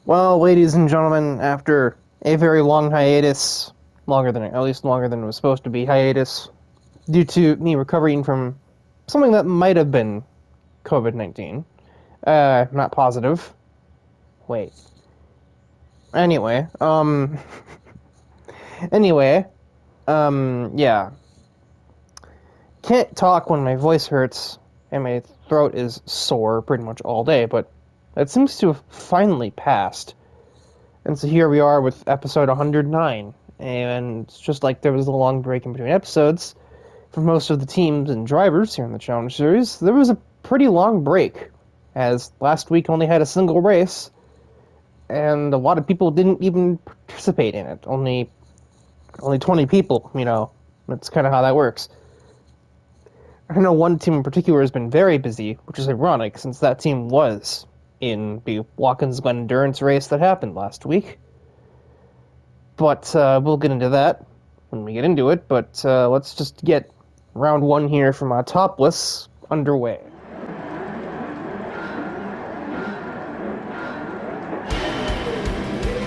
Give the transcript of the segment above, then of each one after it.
Well, ladies and gentlemen, after a very long hiatus, at least longer than it was supposed to be hiatus, due to me recovering from something that might have been COVID-19. Not positive. Wait. Anyway, anyway, yeah. Can't talk when my voice hurts and my throat is sore pretty much all day, but it seems to have finally passed. And so here we are with episode 109. And it's just like there was a long break in between episodes for most of the teams and drivers here in the Challenge Series. There was a pretty long break, as last week only had a single race, and a lot of people didn't even participate in it. Only 20 people, That's kind of how that works. I know one team in particular has been very busy, which is ironic since that team was in the Watkins Glen Endurance race that happened last week. But we'll get into that when we get into it. But let's just get round one here from Autopolis underway.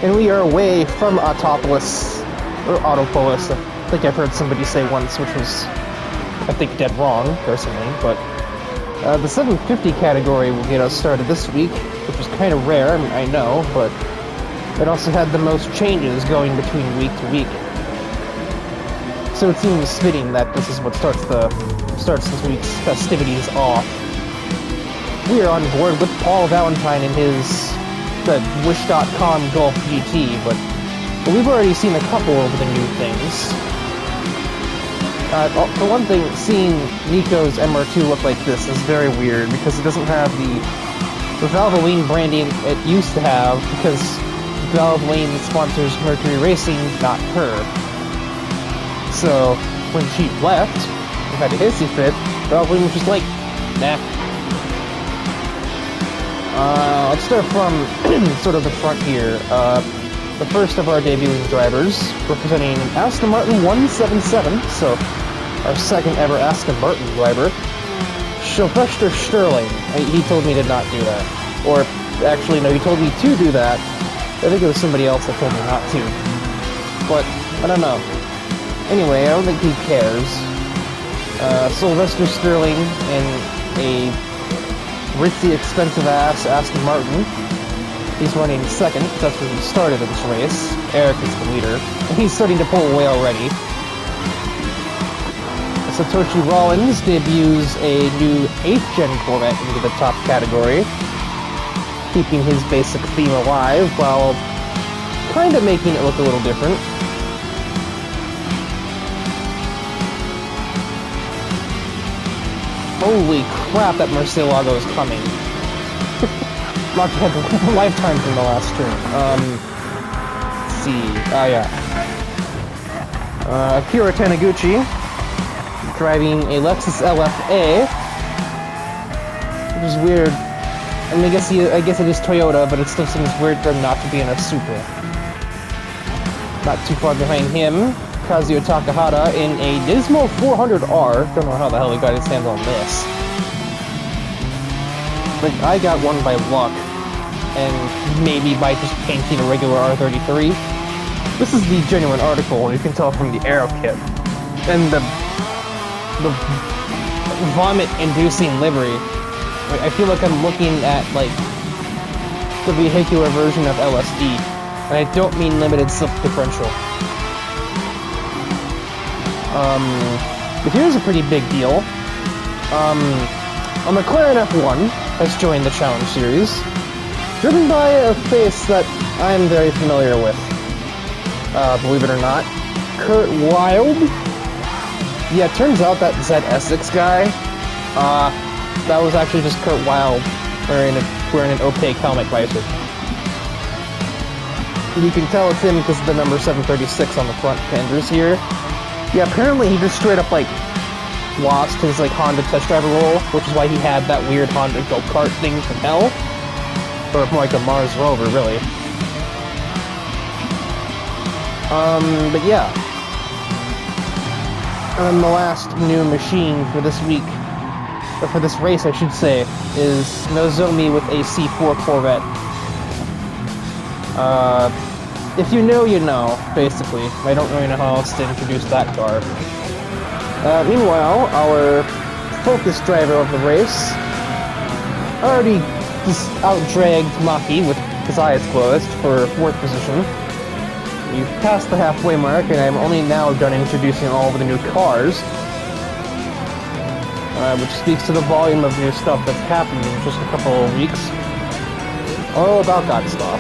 And we are away from Autopolis, or Autopolis. I think I've heard somebody say once, which was, I think, dead wrong, personally. But the 750 category will get us started this week, which is kind of rare, I know, but it also had the most changes going between week to week. So it seems fitting that this is what starts this week's festivities off. We are on board with Paul Valentine and the Wish.com Golf GT, but we've already seen a couple of the new things. For one thing, seeing Nico's MR2 look like this is very weird because it doesn't have the Valvoline branding it used to have, because Valvoline sponsors Mercury Racing, not her. So when she left and had a hissy fit, Valvoline was just like, nah. Let's start from sort of the front here. The first of our debuting drivers, representing Aston Martin 177, so our second ever Aston Martin driver, Sylvester Sterling. He told me to not do that. Or, actually, no, he told me to do that. I think it was somebody else that told me not to. But, I don't know. Anyway, I don't think he cares. Sylvester Sterling in a ritzy, expensive-ass Aston Martin. He's running second, because that's where he started in this race. Eric is the leader. And he's starting to pull away already. Satoshi Rollins debuts a new 8th Gen Corvette into the top category, keeping his basic theme alive while kind of making it look a little different. Holy crap, that Murcielago is coming. Not had the lifetime from the last turn. Let's see. Akira Taniguchi, driving a Lexus LFA, which is weird. I mean, I guess it is Toyota, but it still seems weird for him not to be in a Supra. Not too far behind him, Kazuyo Takahata in a Nismo 400R. Don't know how the hell he got his hands on this. But I got one by luck, and maybe by just painting a regular R33. This is the genuine article, and you can tell from the aero kit. And the vomit-inducing livery. I feel like I'm looking at, like, the vehicular version of LSD. And I don't mean limited slip differential. But here's a pretty big deal. A McLaren F1 has joined the Challenge Series, driven by a face that I'm very familiar with. Believe it or not. Kurt Wilde. Yeah, it turns out that Zed Essex guy, that was actually just Kurt Wilde wearing an opaque helmet visor. You can tell it's him because of the number 736 on the front fenders here. Yeah, apparently he just straight up, like, lost his, like, Honda test driver role, which is why he had that weird Honda go-kart thing from hell. Or more like a Mars rover, really. But yeah. And the last new machine for this week, or for this race, I should say, is Nozomi with a C4 Corvette. If you know, you know, basically. I don't really know how else to introduce that car. Meanwhile, our focus driver of the race already just out-dragged Maki with his eyes closed for 4th position. We've passed the halfway mark, and I'm only now done introducing all of the new cars. Which speaks to the volume of new stuff that's happened in just a couple of weeks. All about that stuff.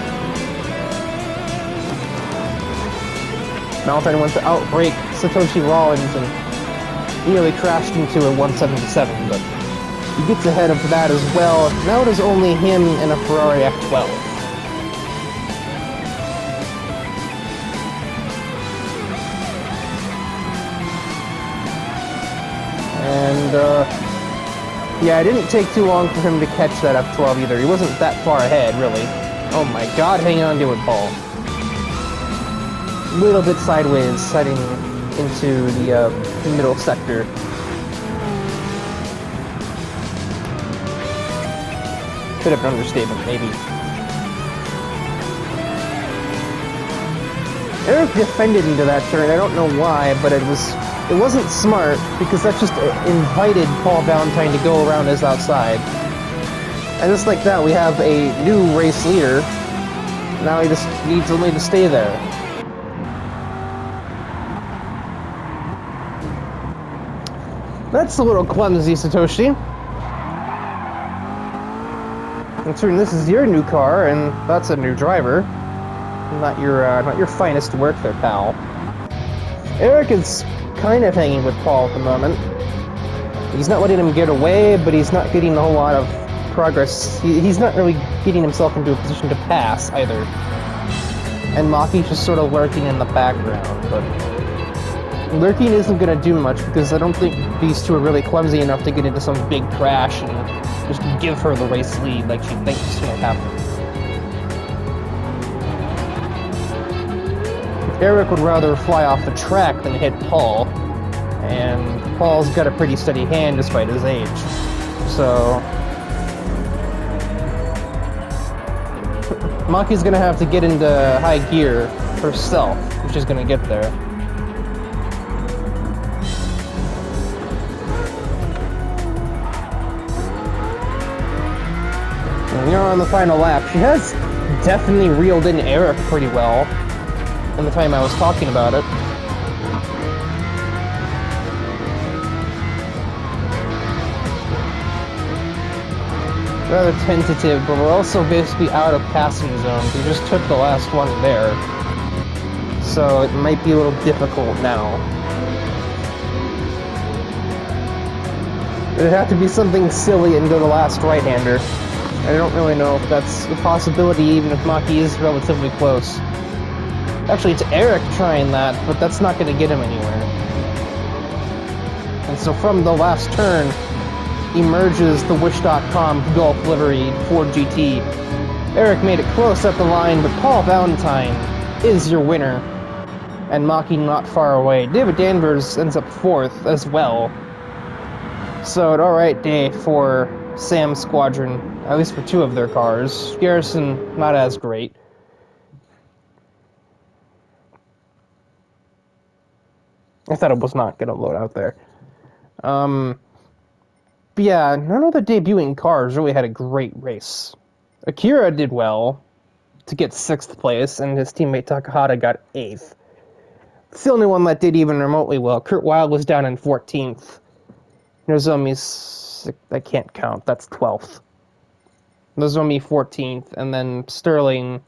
Valentine went to outbrake Satoshi Rollins and nearly crashed into a 177, but he gets ahead of that as well. Now it is only him and a Ferrari F12. And, yeah, it didn't take too long for him to catch that F12 either. He wasn't that far ahead, really. Oh my god, hang on to it, Paul. A little bit sideways, heading into the middle sector. Bit of an understatement, maybe. Eric defended into that turn. I don't know why, but it wasn't smart, because that just invited Paul Valentine to go around his outside. And just like that, we have a new race leader. Now he just needs only to stay there. That's a little clumsy, Satoshi. Considering this is your new car, and that's a new driver. Not your finest work there, pal. Eric is kind of hanging with Paul at the moment. He's not letting him get away, but he's not getting a whole lot of progress. He's not really getting himself into a position to pass, either. And Maki's just sort of lurking in the background, but lurking isn't going to do much, because I don't think these two are really clumsy enough to get into some big crash and just give her the race lead like she thinks is going to happen. Eric would rather fly off the track than hit Paul, and Paul's got a pretty steady hand despite his age. So Maki's gonna have to get into high gear herself, which is gonna get there. And we are on the final lap. She has definitely reeled in Eric pretty well in the time I was talking about it. Rather tentative, but we're also basically out of passing zones. We just took the last one there, so it might be a little difficult now. It'd have to be something silly into the last right-hander. I don't really know if that's a possibility, even if Maki is relatively close. Actually, it's Eric trying that, but that's not going to get him anywhere. And so from the last turn emerges the Wish.com Golf livery Ford GT. Eric made it close at the line, but Paul Valentine is your winner. And Maki not far away. David Danvers ends up 4th as well. So an alright day for Sam's squadron, at least for 2 of their cars. Garrison, not as great. I thought it was not going to load out there. But yeah, none of the debuting cars really had a great race. Akira did well to get 6th place, and his teammate Takahata got 8th. It's the only one that did even remotely well. Kurt Wilde was down in 14th. Nozomi's... I can't count. That's 12th. Nozomi 14th, and then Sterling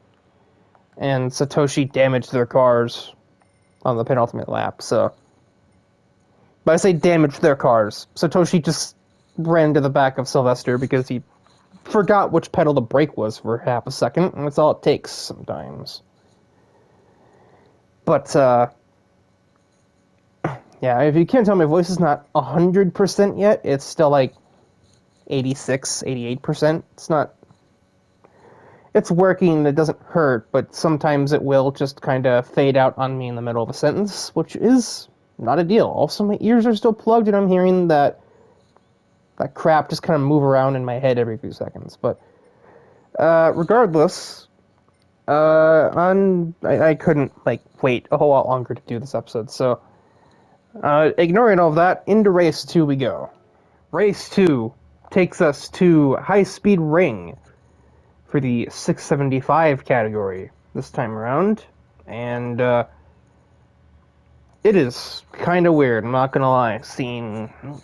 and Satoshi damaged their cars on the penultimate lap, so... But I say damaged their cars. Satoshi just ran to the back of Sylvester because he forgot which pedal the brake was for half a second, and that's all it takes sometimes. But, yeah, if you can't tell, my voice is not 100% yet. It's still like 86, 88%. It's not... It's working, it doesn't hurt, but sometimes it will just kind of fade out on me in the middle of a sentence, which is not a deal. Also, my ears are still plugged, and I'm hearing that crap just kind of move around in my head every few seconds. But regardless, I couldn't like wait a whole lot longer to do this episode, so ignoring all of that, into race 2 we go. Race 2 takes us to High Speed Ring for the 675 category this time around, and it is kind of weird, I'm not gonna lie.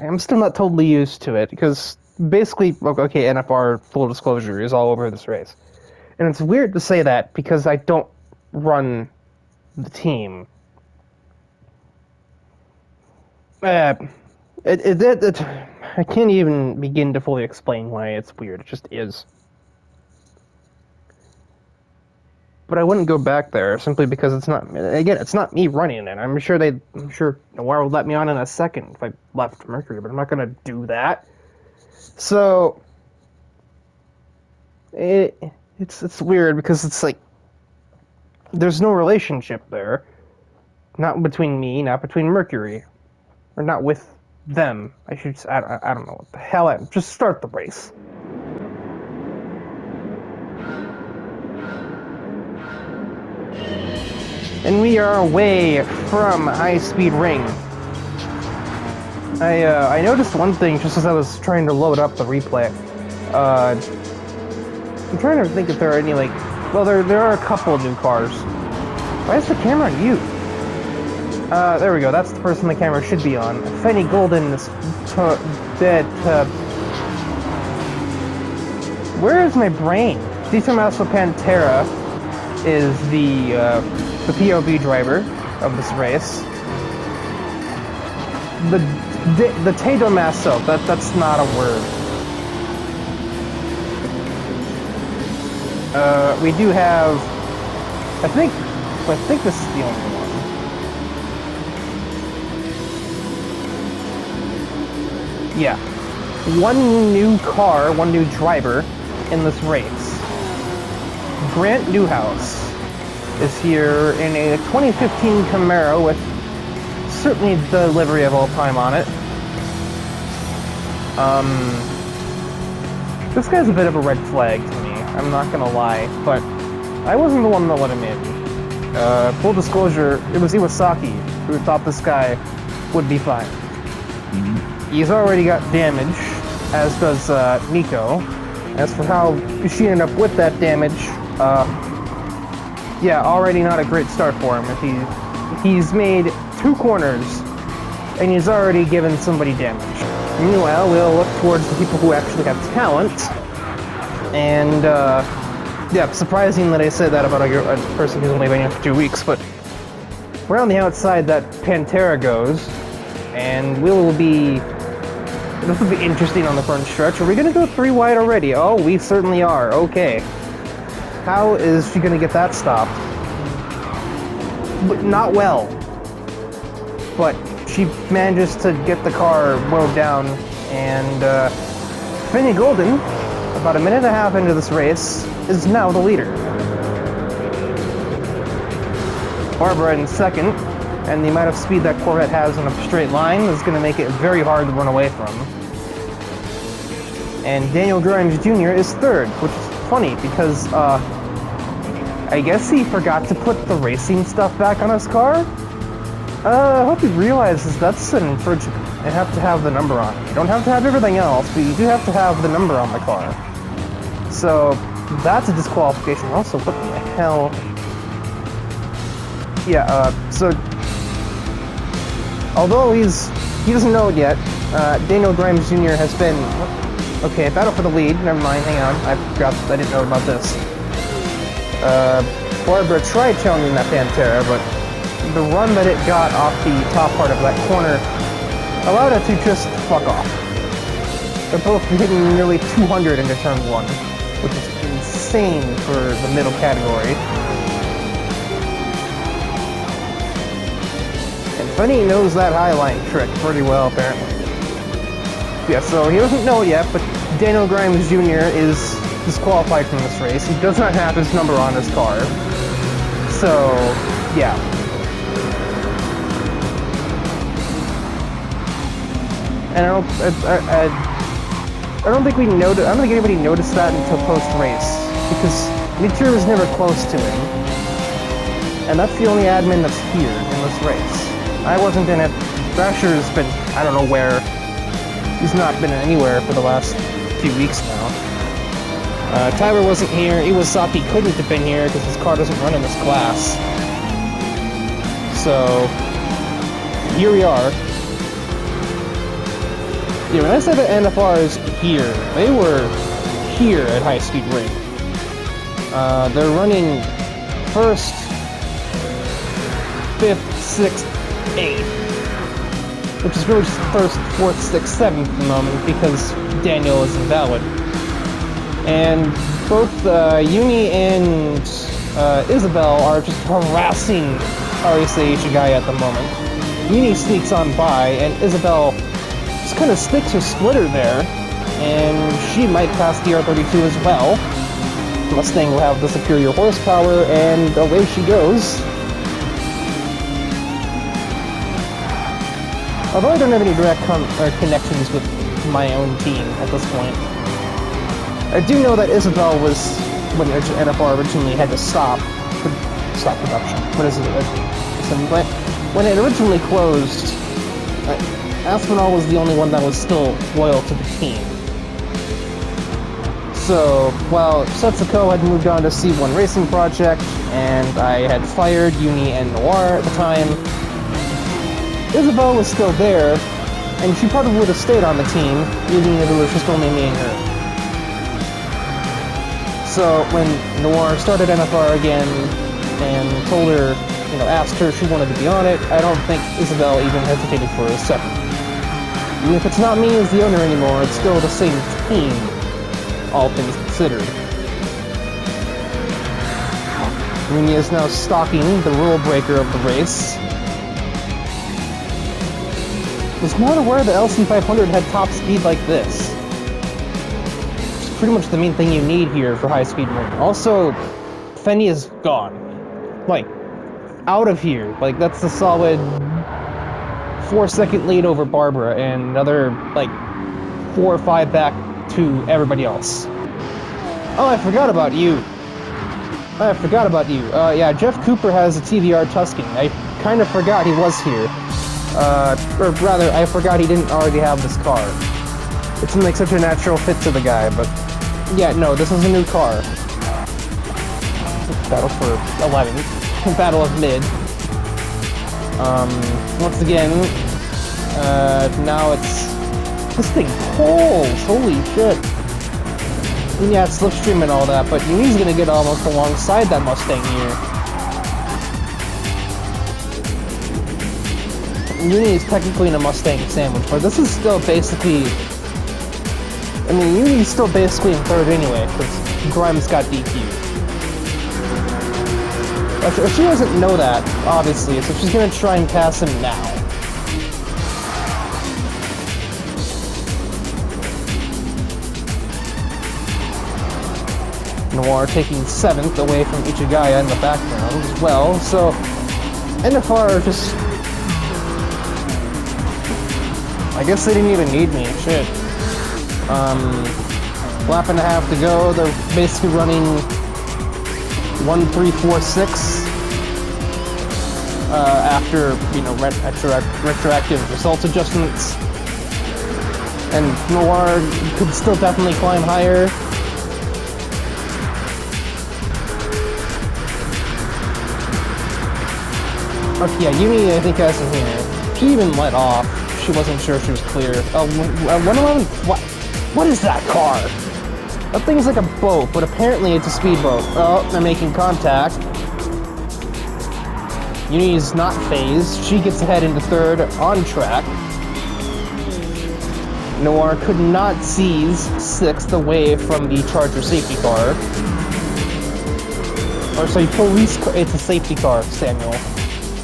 I'm still not totally used to it, because basically, okay, NFR, full disclosure, is all over this race. And it's weird to say that, because I don't run the team. Uh, I can't even begin to fully explain why it's weird, it just is. But I wouldn't go back there simply because it's not me running it. I'm sure Noir would let me on in a second if I left Mercury, but I'm not gonna do that. So it's weird because it's like there's no relationship there, not between me, not between Mercury, or not with them. I don't know what the hell. Just start the race. And we are away from High Speed Ring. I noticed one thing just as I was trying to load up the replay. I'm trying to think if there are any well, there are a couple new cars. Why is the camera on you? There we go. That's the person the camera should be on. Fanny Golden is dead. Where is my brain? D. Tommaso Pantera is the POV driver of this race. The Te Tommaso, that's not a word. We do have, I think this is the only one. Yeah, one new car, one new driver in this race. Grant Newhouse is here in a 2015 Camaro with certainly the livery of all time on it. This guy's a bit of a red flag to me, I'm not gonna lie, but I wasn't the one that let him in. Full disclosure, it was Iwasaki who thought this guy would be fine. He's already got damage, as does Nico. As for how she ended up with that damage, yeah, already not a great start for him. If he's made 2 corners, and he's already given somebody damage. Meanwhile, we'll look towards the people who actually have talent, and yeah, surprising that I said that about a person who's only been here for 2 weeks, but around the outside that Pantera goes, and this will be interesting on the front stretch. Are we gonna go 3 wide already? Oh, we certainly are. Okay. How is she gonna get that stopped? But not well. But she manages to get the car mowed down, and Fanny Golden, about a minute and a half into this race, is now the leader. Barbara in second, and the amount of speed that Corvette has in a straight line is going to make it very hard to run away from. And Daniel Grimes Jr. is third, which is funny because I guess he forgot to put the racing stuff back on his car. I hope he realizes that's an infringement. You have to have the number on it. You don't have to have everything else, but you do have to have the number on the car. So that's a disqualification. Also, what the hell? Yeah, so although he doesn't know it yet, Daniel Grimes Jr. has been, okay, battle for the lead, never mind, hang on, I didn't know about this. Barbara tried challenging that Pantera, but the run that it got off the top part of that corner allowed it to just fuck off. They're both hitting nearly 200 into turn 1, which is insane for the middle category. Fanny knows that highline trick pretty well, apparently. Yeah, so he doesn't know it yet, but Daniel Grimes Jr. is disqualified from this race. He does not have his number on his car. So, yeah. And I don't think anybody noticed that until post-race, because Meteor was never close to him. And that's the only admin that's here in this race. I wasn't in it. Thrasher's been, I don't know where. He's not been anywhere for the last few weeks now. Tyler wasn't here. Iwasaki couldn't have been here because his car doesn't run in this class. So, here we are. Yeah, when I said that NFR's here, they were here at High Speed Ring. They're running 1st, 5th, 6th, 8th. Which is really just 1st, 4th, 6th, 7th at the moment because Daniel is invalid. And both Yumi and Isabel are just harassing Arisa Ichigai at the moment. Yumi sneaks on by, and Isabel just kind of sticks her splitter there, and she might pass the R32 as well. Mustang will have the superior horsepower, and away she goes. Although I don't have any direct connections with my own team at this point. I do know that Isabel was, when NFR originally had to stop production. What is it? When it originally closed, Aspinall was the only one that was still loyal to the team. So, while Setsuko had moved on to C1 Racing Project, and I had fired Yumi and Noir at the time, Isabel was still there, and she probably would have stayed on the team, even if it was just only me and her. So when Noir started NFR again and told her, asked her if she wanted to be on it, I don't think Isabel even hesitated for a second. Even if it's not me as the owner anymore, it's still the same team, all things considered. Yumi is now stalking the rule breaker of the race. Was not aware the LC500 had top speed like this. Pretty much the main thing you need here for High Speed Ring. Also, Fenny is gone. Like, out of here. Like, that's a solid 4-second lead over Barbara, and another, 4 or 5 back to everybody else. Oh, I forgot about you. Yeah, Jeff Cooper has a TVR Tuscan. I kind of forgot he was here. Or rather, I forgot he didn't already have this car. It seemed like such a natural fit to the guy, but yeah, no, this is a new car. Battle for 11th. Battle of Mid. Once again, now it's... This thing pulls! Holy shit! And yeah, it's slipstream and all that, but Yumi's gonna get almost alongside that Mustang here. Yumi is technically in a Mustang sandwich, but this is still basically... I mean, Yumi's still basically in 3rd anyway, because Grimes got DQ'd. She doesn't know that, obviously, so she's gonna try and pass him now. Noir taking 7th away from Ichigaya in the background as well, so NFR just... I guess they didn't even need me, shit. Lap and a half to go. They're basically running 1, 3, 4, 6 after, retroactive result adjustments. And Noir could still definitely climb higher. Okay, yeah, Yumi I think has him here. She even let off. She wasn't sure if she was clear. 111? What is that car? That thing's like a boat, but apparently it's a speedboat. Oh, they're making contact. Yumi's not phased. She gets ahead into 3rd on track. Noir could not seize 6th away from the Charger safety car. Or sorry, police car. It's a safety car, Samuel.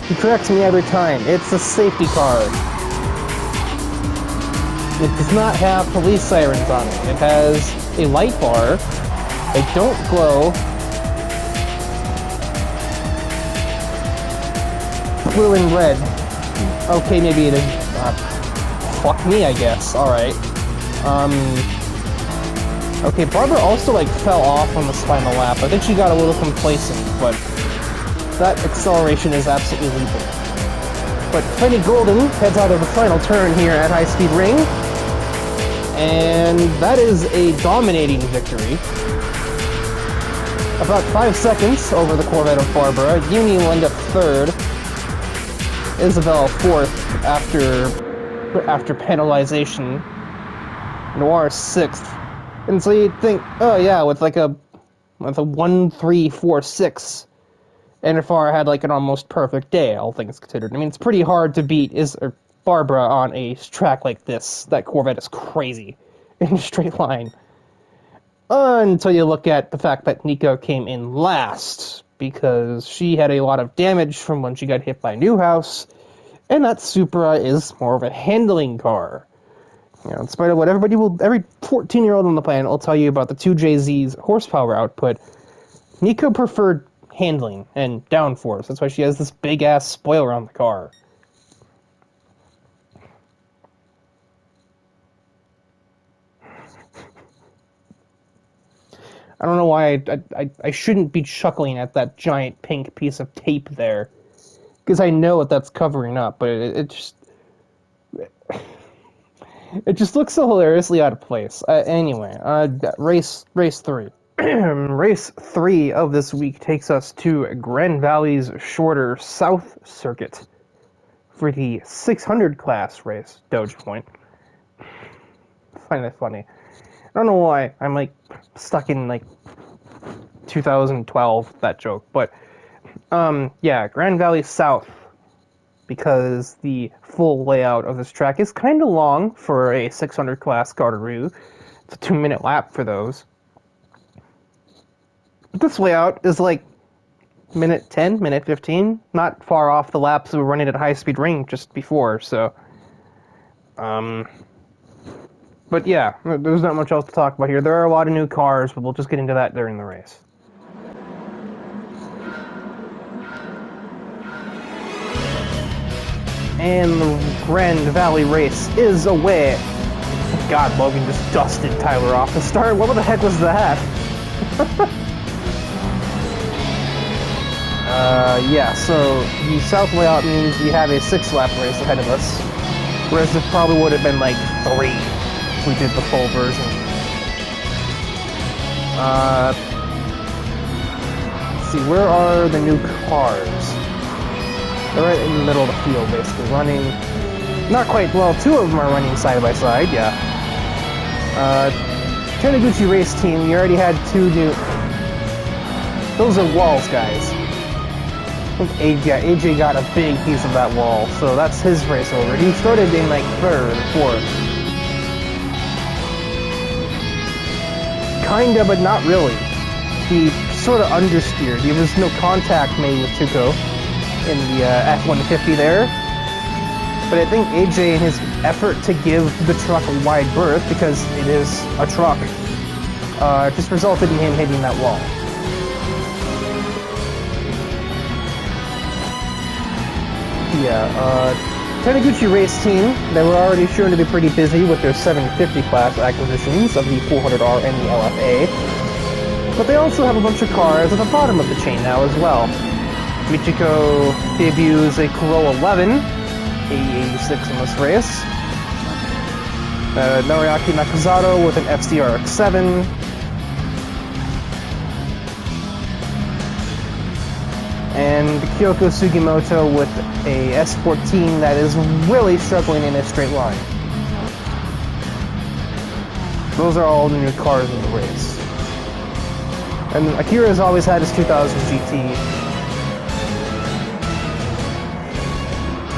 He corrects me every time. It's a safety car. It does not have police sirens on it. It has a light bar. They don't glow. Blue and red. Okay, maybe it is. Fuck me, I guess. Alright. Okay, Barbara also, like, fell off on the final lap. I think she got a little complacent, but that acceleration is absolutely lethal. But Penny Golden heads out of the final turn here at High Speed Ring. And that is a dominating victory. About 5 seconds over the Corvette of Barbara. Uni will end up third. Isabelle fourth after penalization. Noir sixth. And so you'd think, oh yeah, with a 1-3-4-6, NFR had like an almost perfect day, all things considered. I mean, it's pretty hard to beat Barbara on a track like this. That Corvette is crazy in a straight line. Until you look at the fact that Nico came in last, because she had a lot of damage from when she got hit by Newhouse, and that Supra is more of a handling car. You know, in spite of what every 14-year-old on the planet will tell you about the 2JZ's horsepower output, Nico preferred handling and downforce. That's why she has this big-ass spoiler on the car. I don't know why I shouldn't be chuckling at that giant pink piece of tape there, because I know what that's covering up, but it just looks so hilariously out of place. Anyway, race 3. Race 3 of this week takes us to Grand Valley's shorter South Circuit for the 600 class race, Doge Point. I find that funny. I don't know why I'm like stuck in like 2012, that joke, but yeah, Grand Valley South, because the full layout of this track is kind of long for a 600 class Gardaroo. It's a 2-minute lap for those. But this layout is like minute 10, minute 15, not far off the laps we were running at High Speed Ring just before, so but yeah, there's not much else to talk about here. There are a lot of new cars, but we'll just get into that during the race. And the Grand Valley race is away. God, Logan just dusted Tyler off the start. What the heck was that? Yeah, so the south layout means we have a 6-lap race ahead of us, whereas it probably would have been like 3 if we did the full version. Let's see, where are the new cars? They're right in the middle of the field, basically, running, not quite, well, 2 of them are running side by side, yeah. Taniguchi race team, you already had 2 new, those are walls, guys. I think AJ got a big piece of that wall, so that's his race over. He started in like 3rd, 4th. Kinda, but not really. He sort of understeered. There was no contact made with Tuco in the F-150 there. But I think AJ, in his effort to give the truck a wide berth, because it is a truck, just resulted in him hitting that wall. Yeah, Taniguchi race team, they were already shown to be pretty busy with their 750 class acquisitions of the 400R and the LFA. But they also have a bunch of cars at the bottom of the chain now as well. Michiko debuts a Corolla 11, A86 in this race. Noriaki Nakazato with an FCRX7. And Kyoko Sugimoto with a S14 that is really struggling in a straight line. Those are all the new cars in the race. And Akira's always had his 2000 GT.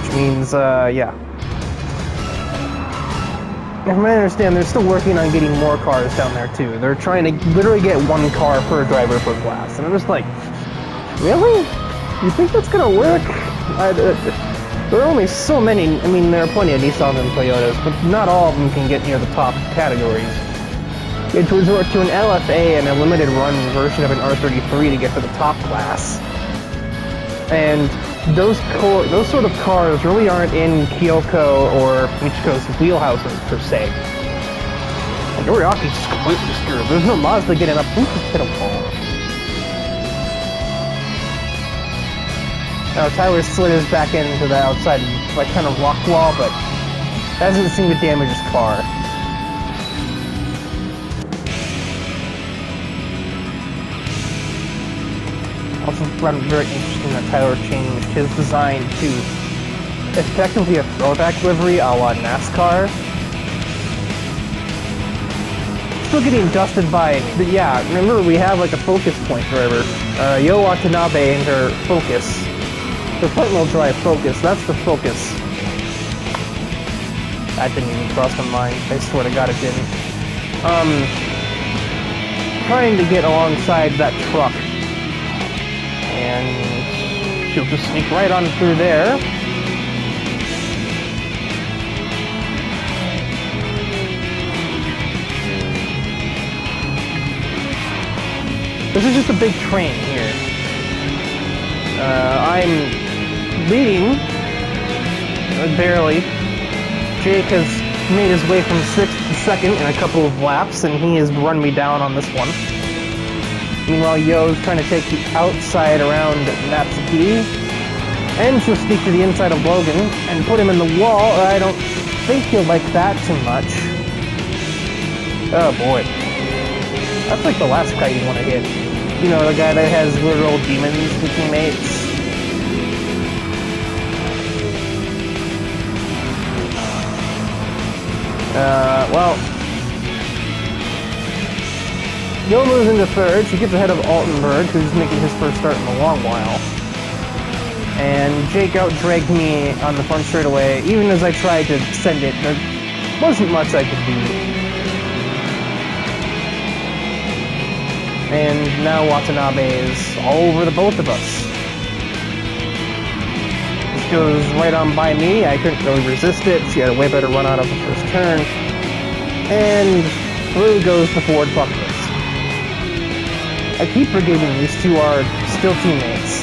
Which means, yeah. From what I understand, they're still working on getting more cars down there too. They're trying to literally get 1 car per driver per class. And I'm just like, really? You think that's gonna work? There are only so many. I mean, there are plenty of Nissan and Toyotas, but not all of them can get near the top categories. You have to resort to an LFA and a limited run version of an R33 to get to the top class. And those sort of cars really aren't in Kyoko or Michiko's wheelhouses, per se. Noriaki's just completely screwed. There's no Mazda getting up. Who's just hit a wall? Now Tyler slid his back into the outside, like kind of rock wall, but that doesn't seem to damage his car. Also found it very interesting that Tyler changed his design to effectively a throwback livery a la NASCAR. Still getting dusted by, but yeah, remember we have like a focus point driver. Yo Watanabe and her Focus. The front wheel drive Focus, that's the Focus. That didn't even cross my mind, I swear to God it didn't. Trying to get alongside that truck. And she'll just sneak right on through there. This is just a big train here. I'm leading, barely. Jake has made his way from 6th to 2nd in a couple of laps, and he has run me down on this one. Meanwhile, Yo's trying to take the outside around Natsuki, and she'll sneak to the inside of Logan and put him in the wall. I don't think he'll like that too much. Oh boy. That's like the last guy you want to hit. You know, the guy that has literal demons to teammates. Well, Yo moves into 3rd. She gets ahead of Altenberg, who's making his first start in a long while. And Jake out-dragged me on the front straightaway. Even as I tried to send it, there wasn't much I could do. And now Watanabe is all over the both of us. This goes right on by me. I couldn't really resist it. She had a way better run out of the first turn. And through goes the Ford Buckless. I keep forgetting these two are still teammates.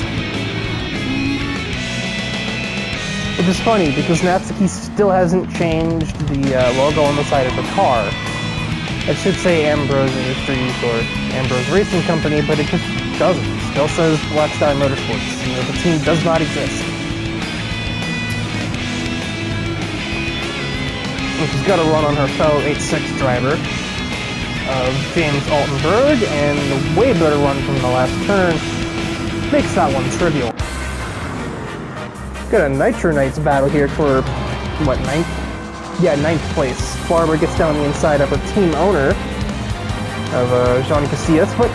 Which is funny, because Natsuki still hasn't changed the logo on the side of the car. It should say Ambrose Industries or Ambrose Racing Company, but it just doesn't. It still says Black Star Motorsports. You know, the team does not exist. And she's got to run on her fellow 8.6 driver of James Altenberg, and the way better run from the last turn makes that one trivial. Got a Nitro Knights battle here for, what, 9th? Yeah, 9th place. Barber gets down the inside of a team owner of Jean Casillas, but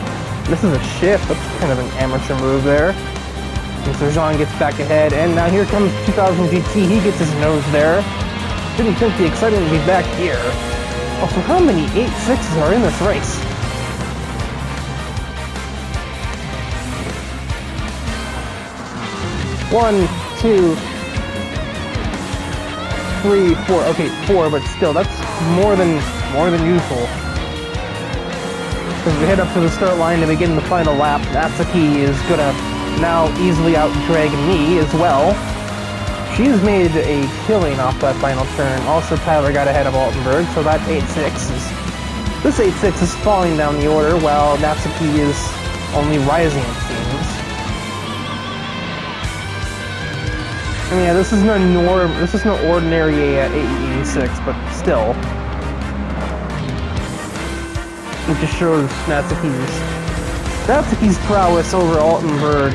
this is a shift. That's kind of an amateur move there. And so Jean gets back ahead, and now here comes 2000 GT. He gets his nose there. Didn't think the excitement would be back here. Also, how many 8.6s are in this race? One, two, 3, 4. Okay, 4, but still, that's more than usual. As we head up to the start line to begin the final lap, Natsuki is gonna now easily out-drag me as well. She's made a killing off that final turn. Also, Tyler got ahead of Altenberg, so that 8.6 is... This 8.6 is falling down the order, while Natsuki is only rising, it seems. I mean, yeah, this is no ordinary AE86, but still. It just shows Natsuki's prowess over Altenberg.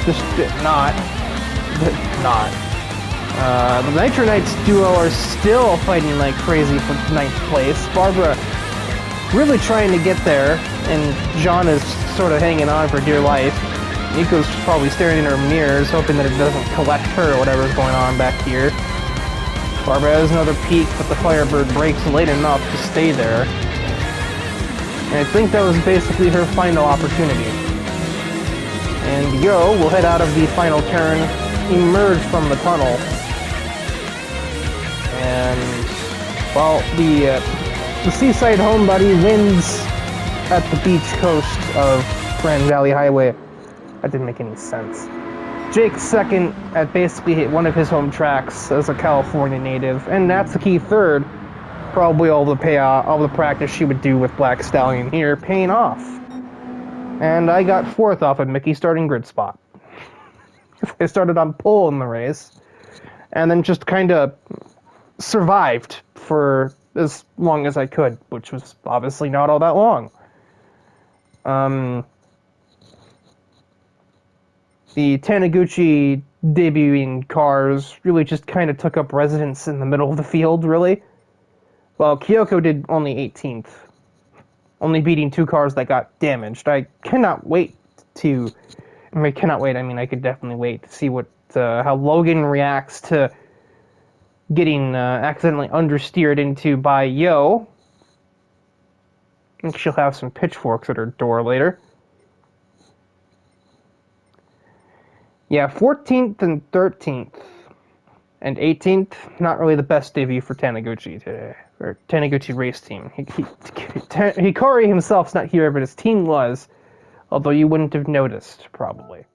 Just not. The Nitro Knights duo are still fighting like crazy for 9th place. Barbara really trying to get there, and John is sort of hanging on for dear life. Nico's probably staring in her mirrors, hoping that it doesn't collect her or whatever's going on back here. Barbara has another peek, but the Firebird brakes late enough to stay there. And I think that was basically her final opportunity. And Yo will head out of the final turn, emerge from the tunnel. And, well, the Seaside Homebody wins at the beach coast of Grand Valley Highway. That didn't make any sense. Jake's second at basically one of his home tracks as a California native, and Natsuki third Probably all the all the practice she would do with Black Stallion here paying off. And I got 4th off of Mickey starting grid spot. I started on pole in the race, and then just kind of survived for as long as I could, which was obviously not all that long. The Taniguchi debuting cars really just kind of took up residence in the middle of the field, really. Well, Kyoko did only 18th, only beating 2 cars that got damaged. I cannot wait to... I mean, cannot wait, I mean, I could definitely wait to see what how Logan reacts to getting accidentally understeered into by Yo. I think she'll have some pitchforks at her door later. Yeah, 14th and 13th and 18th, not really the best debut for Taniguchi today, or Taniguchi race team. Hikari himself's not here, but his team was, although you wouldn't have noticed, probably.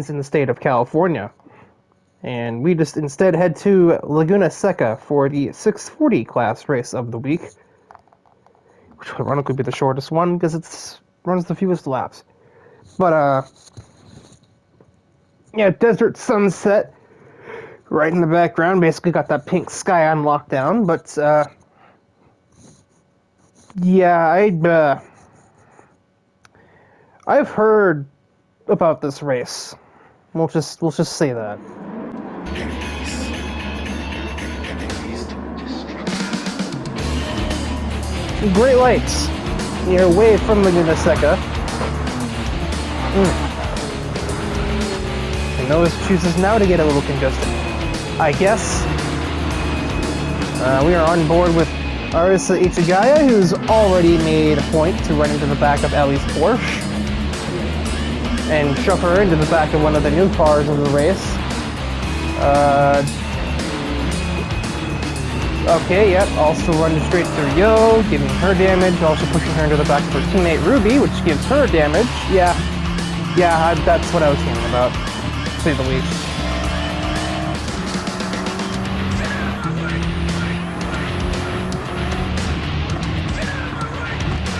In the state of California, and we just instead head to Laguna Seca for the 640 class race of the week, which will ironically be the shortest one because it runs the fewest laps. But yeah, desert sunset right in the background, basically got that pink sky on lockdown. But yeah, I've heard about this race. We'll just say that. Great Lakes. You're away from Laguna Seca. And Nose chooses now to get a little congested. I guess. We are on board with Arisa Ichigaya, who's already made a point to run into the back of Ellie's Porsche and shove her into the back of one of the new cars of the race. Okay, yep, also running straight through Yo, giving her damage, also pushing her into the back of her teammate Ruby, which gives her damage. Yeah, that's what I was hearing about, to say the least.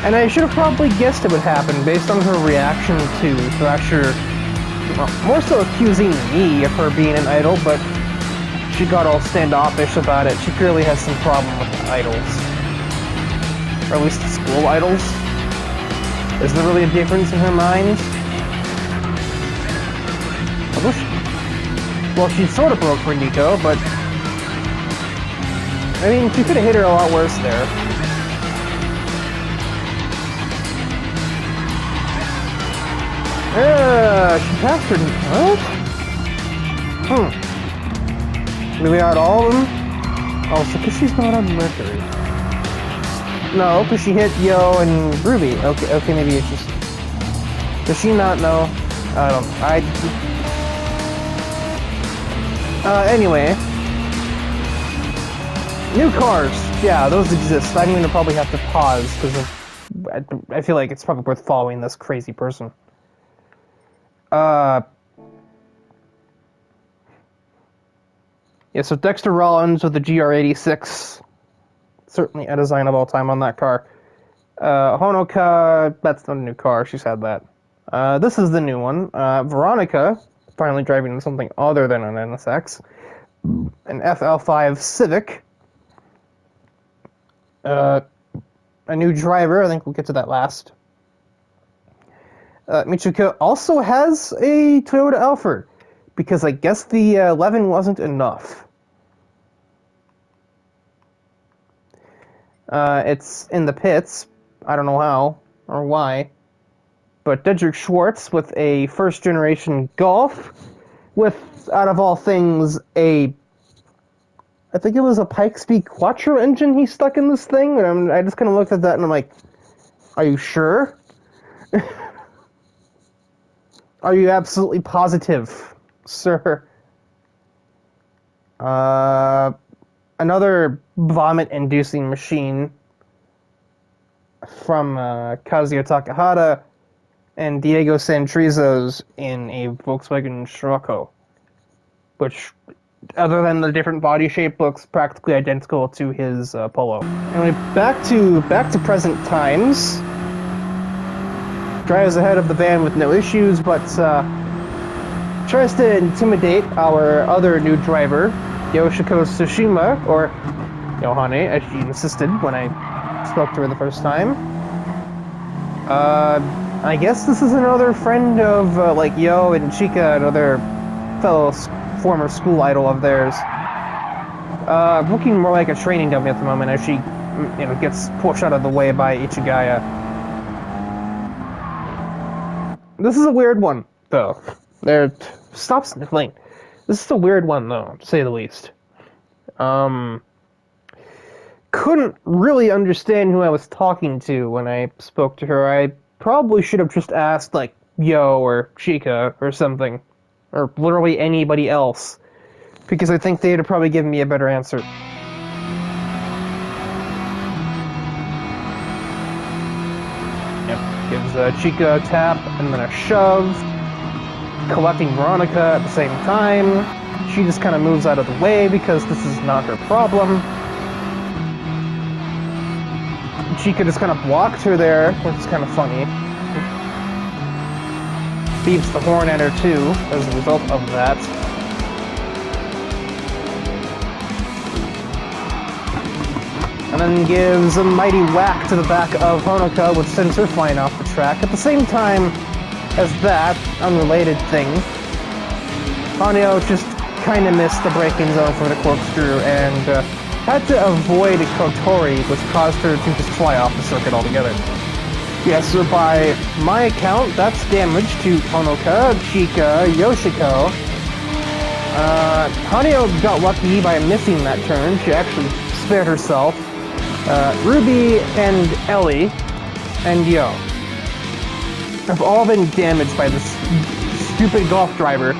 And I should have probably guessed it would happen based on her reaction to Thrasher, well, more so accusing me of her being an idol, but she got all standoffish about it. She clearly has some problem with idols. Or at least school idols. Is there really a difference in her mind? Well, she sort of broke for Nico, but I mean, she could have hit her a lot worse there. She passed her. What? Really out all of them? Oh, so because she's not on Mercury. No, because she hit Yo and Ruby. Okay, maybe it's just... Does she not know? I don't... Anyway. New cars. Yeah, those exist. I'm going to probably have to pause because of I feel like it's probably worth following this crazy person. Yeah, so Dexter Rollins with the GR86. Certainly a design of all time on that car. Honoka, that's not a new car, she's had that. This is the new one. Veronica, finally driving something other than an NSX. An FL5 Civic. A new driver, I think we'll get to that last. Michiko also has a Toyota Alphard, because I guess the 11 wasn't enough. It's in the pits. I don't know how or why. But Dedrick Schwartz with a first-generation Golf with, out of all things, I think it was a Pikes Peak Quattro engine he stuck in this thing. And I just kind of looked at that and I'm like, are you sure? Are you absolutely positive, sir? Another vomit-inducing machine from Kazuya Takahata and Diego Santrizo's in a Volkswagen Scirocco, which, other than the different body shape, looks practically identical to his Polo. Anyway, back to present times. Drives ahead of the van with no issues, but tries to intimidate our other new driver, Yoshiko Tsushima, or Yohane, as she insisted when I spoke to her the first time. I guess this is another friend of, like, Yo and Chika, another fellow former school idol of theirs. Looking more like a training dummy at the moment as she, gets pushed out of the way by Ichigaya. This is a weird one, though. Stop sniffling. This is a weird one, though, to say the least. Couldn't really understand who I was talking to when I spoke to her. I probably should have just asked, like, Yo or Chika or something. Or literally anybody else. Because I think they'd have probably given me a better answer. Yep. Gives Chika a tap and then a shove. Collecting Veronica at the same time. She just kind of moves out of the way because this is not her problem. Chika just kind of blocked her there, which is kind of funny. Beeps the horn at her too, as a result of that. And then gives a mighty whack to the back of Honoka, which sends her flying off the track. At the same time as that, unrelated thing, Hanyo just kind of missed the braking zone for the corkscrew and had to avoid Kotori, which caused her to just fly off the circuit altogether. Yeah, so by my account, that's damage to Honoka, Chika, Yoshiko. Hanyo got lucky by missing that turn. She actually spared herself. Ruby and Ellie and Yo have all been damaged by this stupid golf driver.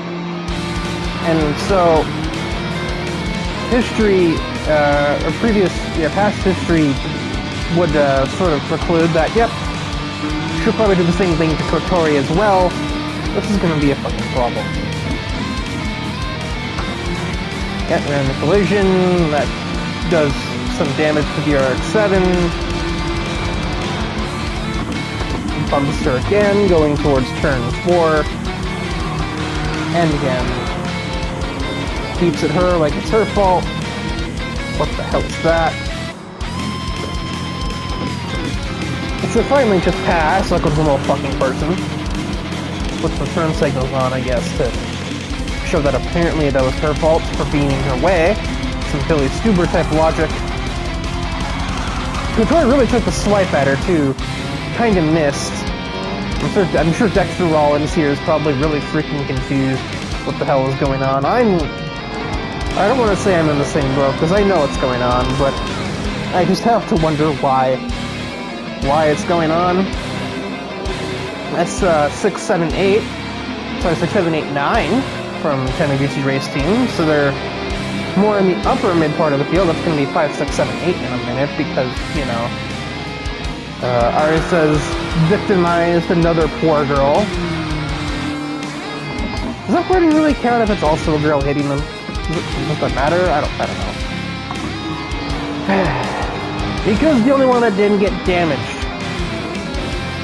And so, history, or past history would sort of preclude that, yep, she'll probably do the same thing to Kotori as well. This is going to be a fucking problem. Yep, we're in the collision. That does some damage to the RX-7. Bumps her again, going towards turn 4. And again. Keeps at her like it's her fault. What the hell is that? So finally just pass like a normal fucking person. Puts the turn signals on, I guess, to show that apparently that was her fault for being in her way. Some Billy Stuber type logic. Kotori really took the swipe at her too. Kinda missed. I'm sure Dexter Rollins here is probably really freaking confused what the hell is going on. I don't want to say I'm in the same boat, because I know what's going on, but I just have to wonder why it's going on. That's 678, sorry, 6789 from Taniguchi Race Team, so they're more in the upper mid part of the field. That's going to be 5, 6, 7, 8 in a minute, because, Arisa's victimized another poor girl. Does that wording really count if it's also a girl hitting them? Does that matter? I don't know. Nico's the only one that didn't get damaged.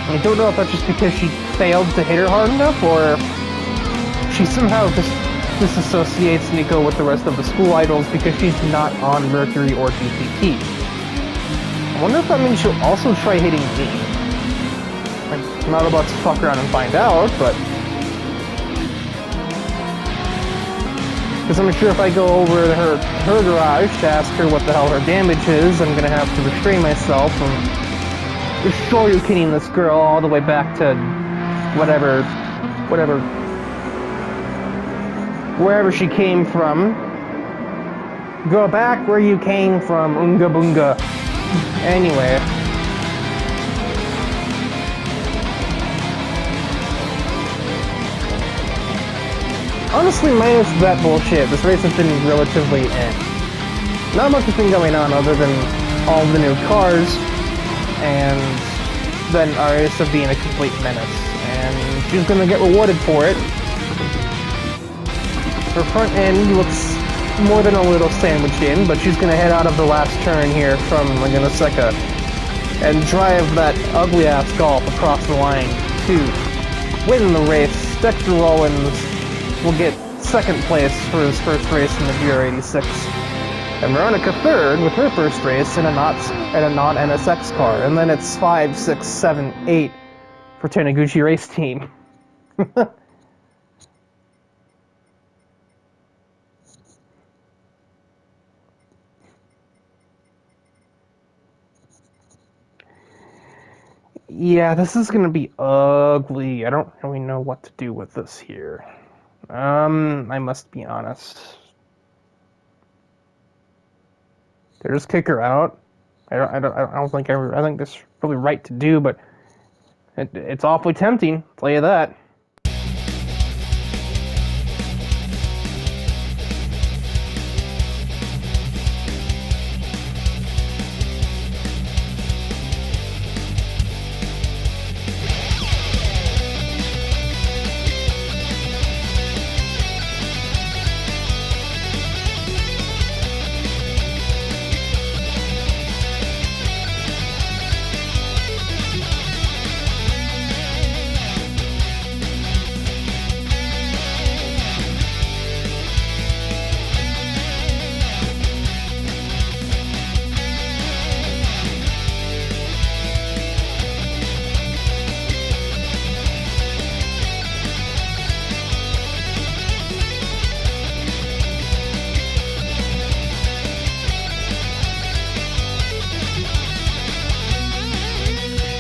I don't know if that's just because she failed to hit her hard enough, or she somehow just disassociates Nico with the rest of the school idols because she's not on Mercury or GTP. I wonder if that means she'll also try hitting me. I'm not about to fuck around and find out, but... Because I'm sure if I go over to her garage to ask her what the hell her damage is, I'm gonna have to restrain myself from shoryukening this girl all the way back to wherever she came from. Go back where you came from, Unga Bunga. Anyway. Honestly, minus that bullshit, this race has been relatively Not much has been going on other than all the new cars, and then Arisa being a complete menace. And she's gonna get rewarded for it. Her front end looks more than a little sandwiched in, but she's gonna head out of the last turn here from Laguna and drive that ugly ass Golf across the line to win the race. Dexter Rollins will get second place for his first race in the GR86. And Veronica third with her first race in a non-NSX car. And then it's 5, 6, 7, 8 for Taniguchi Race Team. Yeah, this is gonna be ugly. I don't really know what to do with this here. I must be honest. They just kick her out. I don't think I think that's really right to do, but it's awfully tempting. I'll tell you that.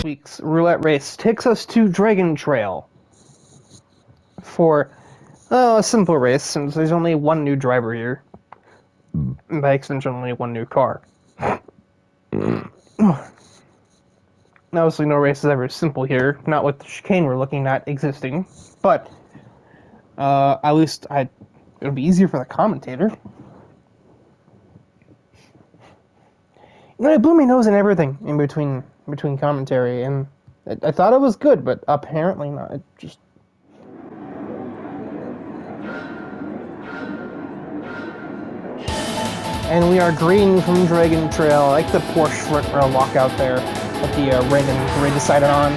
Week's roulette race takes us to Dragon Trail for a simple race, since there's only one new driver here. By extension, only one new car. Obviously, no race is ever simple here, not with the chicane we're looking at existing, but at least it'll be easier for the commentator. You know, I blew my nose and everything in between commentary, and I thought it was good, but apparently not. It just... And we are green from Dragon Trail. I like the Porsche front rail lockout there with the Raymond decided on.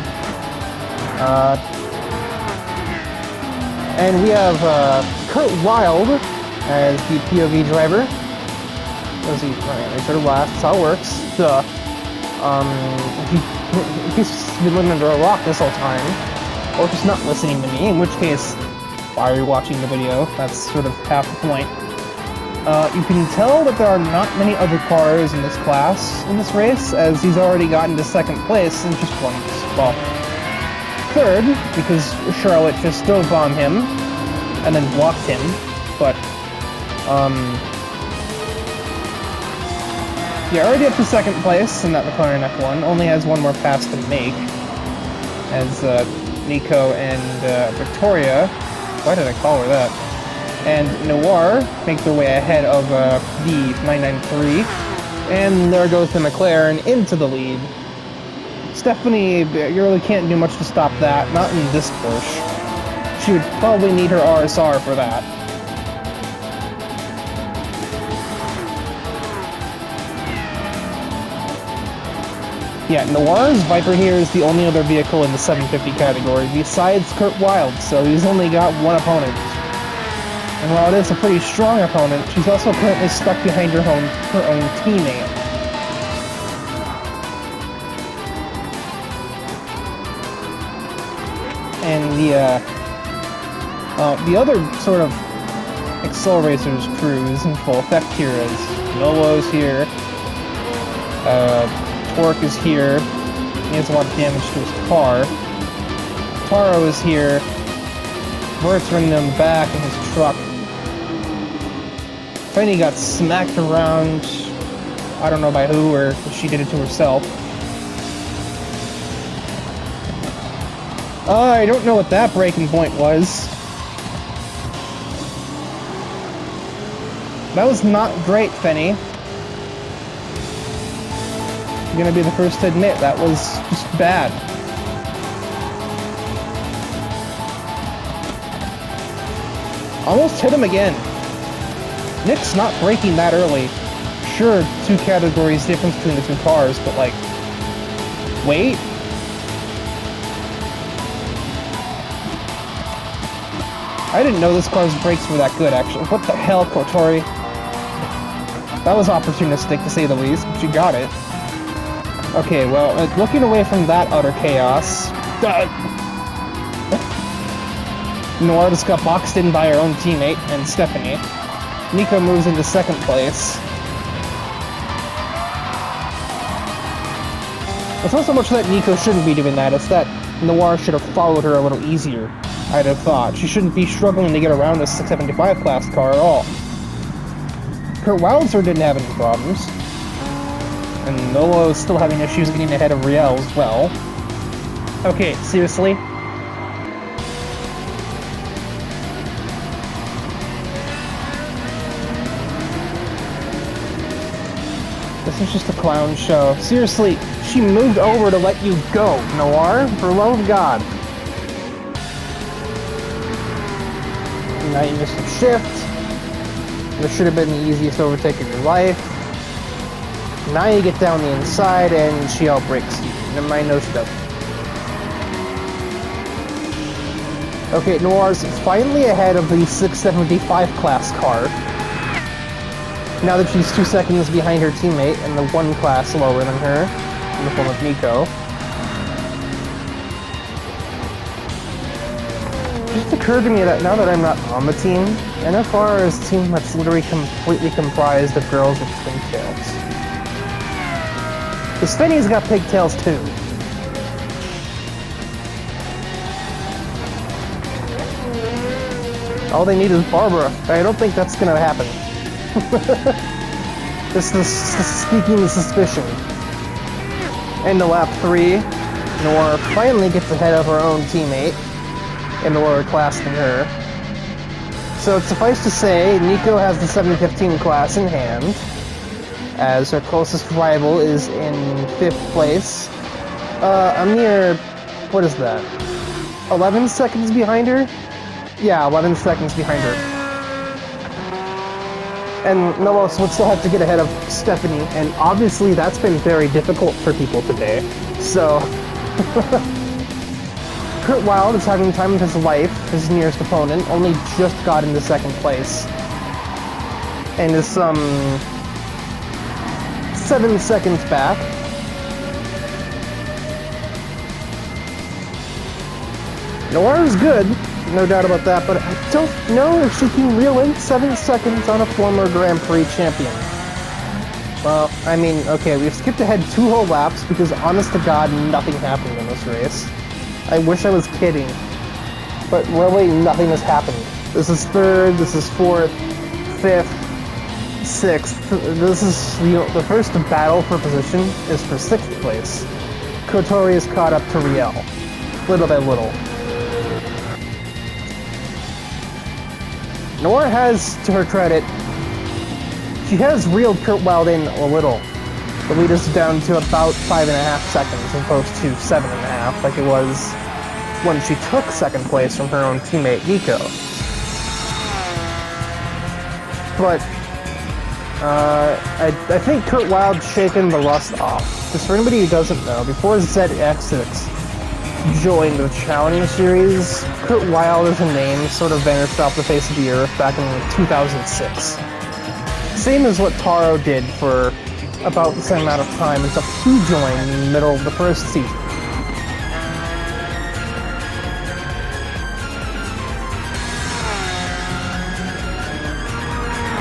And we have Kurt Wilde as the POV driver. He's sort of last. That's how it works. He's been living under a rock this whole time, or just not listening to me. In which case, why are you watching the video? That's sort of half the point. You can tell that there are not many other cars in this class in this race, as he's already gotten to second place in just one. Well, third, because Charlotte just stove bombed him and then blocked him, but yeah, already up to second place in that McLaren F1, only has one more pass to make, as Nico and Victoria, why did I call her that, and Noir make their way ahead of the 993, and there goes the McLaren into the lead. Stephanie, you really can't do much to stop that. Not in this push. She would probably need her RSR for that. Yeah, Noir's Viper here is the only other vehicle in the 750 category besides Kurt Wilde, so he's only got one opponent. And while it is a pretty strong opponent, she's also currently stuck behind her own teammate. And the other sort of Acceleracers crew is in full effect here as Nolo's here, Torque is here, he has a lot of damage to his car, Taro is here, Vert's running him back in his truck. Fanny got smacked around, I don't know by who, or if she did it to herself. I don't know what that breaking point was. That was not great, Fenny. I'm gonna be the first to admit that was just bad. Almost hit him again. Nick's not braking that early. Sure, 2 categories difference between the 2 cars, but like, wait. I didn't know this car's brakes were that good, actually. What the hell, Kotori? That was opportunistic, to say the least, but you got it. Okay, well, looking away from that utter chaos... Noir just got boxed in by her own teammate, and Stephanie. Nico moves into 2nd place. It's not so much that Nico shouldn't be doing that, it's that Noir should have followed her a little easier, I'd have thought. She shouldn't be struggling to get around this 675 class car at all. Kurt Wildser didn't have any problems. And Nolo is still having issues getting ahead of Riel as well. Okay, seriously? This is just a clown show. Seriously, she moved over to let you go, Noir. For the love of God. Now you missed a shift. This should have been the easiest overtake of your life. Now you get down the inside and she outbreaks you. Never mind, no she doesn't. Okay, Noir's finally ahead of the 675 class car. Now that she's 2 seconds behind her teammate and the 1 class lower than her, in the form of Nico. It just occurred to me that now that I'm not on the team, NFR is a team that's literally completely comprised of girls with pigtails. Because Finney's got pigtails too. All they need is Barbara. I don't think that's gonna happen. This is speaking suspicion. Into lap 3, Noir finally gets ahead of her own teammate in the lower class than her. So suffice to say, Nico has the 715 class in hand, as her closest rival is in 5th place. I'm near, what is that, 11 seconds behind her? Yeah, 11 seconds behind her. And Melos would still have to get ahead of Stephanie, and obviously that's been very difficult for people today. So, Kurt Wilde is having the time of his life. His nearest opponent only just got into 2nd place, and is 7 seconds back. Noir is good, no doubt about that, but I don't know if she can reel in 7 seconds on a former Grand Prix champion. Well, I mean, okay, we've skipped ahead 2 whole laps because, honest to God, nothing happened in this race. I wish I was kidding, but really nothing has happened. This is 3rd, this is 4th, 5th, 6th. This is, the first battle for position is for 6th place. Kotori is caught up to Riel, little by little. Noir has, to her credit, she has reeled Kurt Wilde in a little. The lead is down to about 5.5 seconds as opposed to 7.5, like it was when she took second place from her own teammate Nico. But I think Kurt Wilde shaken the rust off. Because for anybody who doesn't know, before ZX6 joined the Challenge Series, Kurt Wilde as a name sort of vanished off the face of the earth back in 2006. Same as what Taro did for about the same amount of time until he joined in the middle of the first season.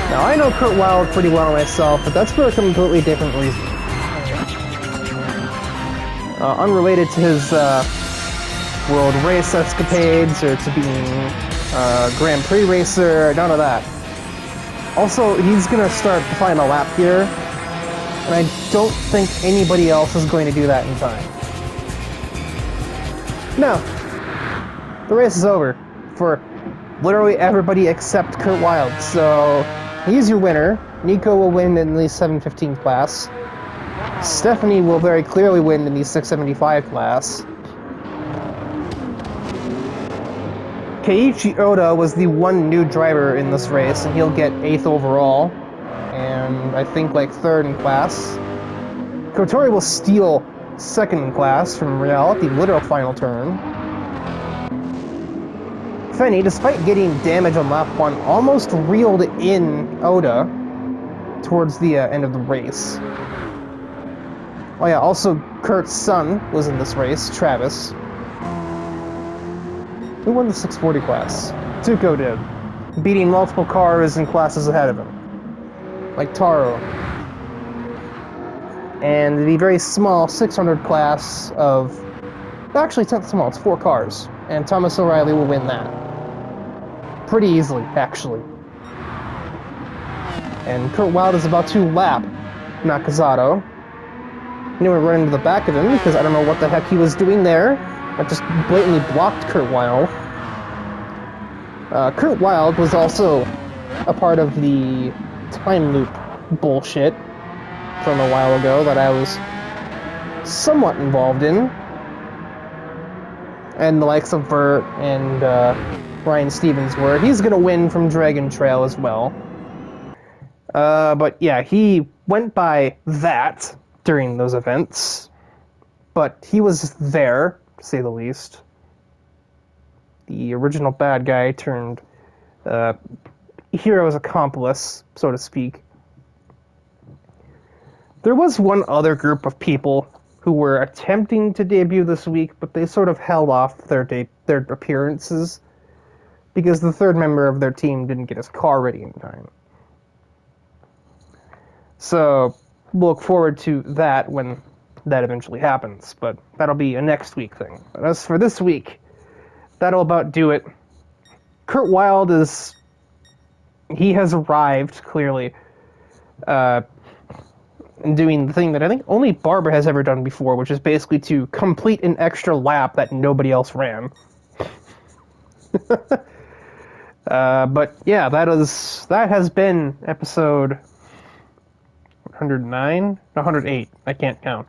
Now, I know Kurt Wilde pretty well myself, but that's for a completely different reason. Unrelated to his world race escapades or to being a Grand Prix racer, none of that. Also, he's going to start the final lap here, and I don't think anybody else is going to do that in time. No. The race is over for literally everybody except Kurt Wilde, so he's your winner. Nico will win in the 715 class. Stephanie will very clearly win in the 675 class. Keiichi Oda was the one new driver in this race, and he'll get 8th overall, and I think like 3rd in class. Kotori will steal 2nd in class from Real at the literal final turn. Fenny, despite getting damage on lap 1, almost reeled in Oda towards the end of the race. Oh yeah, also Kurt's son was in this race, Travis. Who won the 640 class? Zuko did, beating multiple cars and classes ahead of him, like Taro. And the very small 600 class of... Actually, it's not small, it's 4 cars. And Thomas O'Reilly will win that. Pretty easily, actually. And Kurt Wilde is about to lap Nakazato. I'm gonna run into the back of him because I don't know what the heck he was doing there. I just blatantly blocked Kurt Wilde. Kurt Wilde was also a part of the time loop bullshit from a while ago that I was somewhat involved in. And the likes of Bert and Ryan Stevens were. He's gonna win from Dragon Trail as well. But yeah, he went by that during those events. But he was there, to say the least. The original bad guy turned hero's accomplice, so to speak. There was one other group of people who were attempting to debut this week, but they sort of held off their appearances because the third member of their team didn't get his car ready in time. So we'll look forward to that when that eventually happens, but that'll be a next week thing. But as for this week, that'll about do it. Kurt Wilde he has arrived, clearly, doing the thing that I think only Barbara has ever done before, which is basically to complete an extra lap that nobody else ran. But yeah, that has been episode 109? No, 108. I can't count.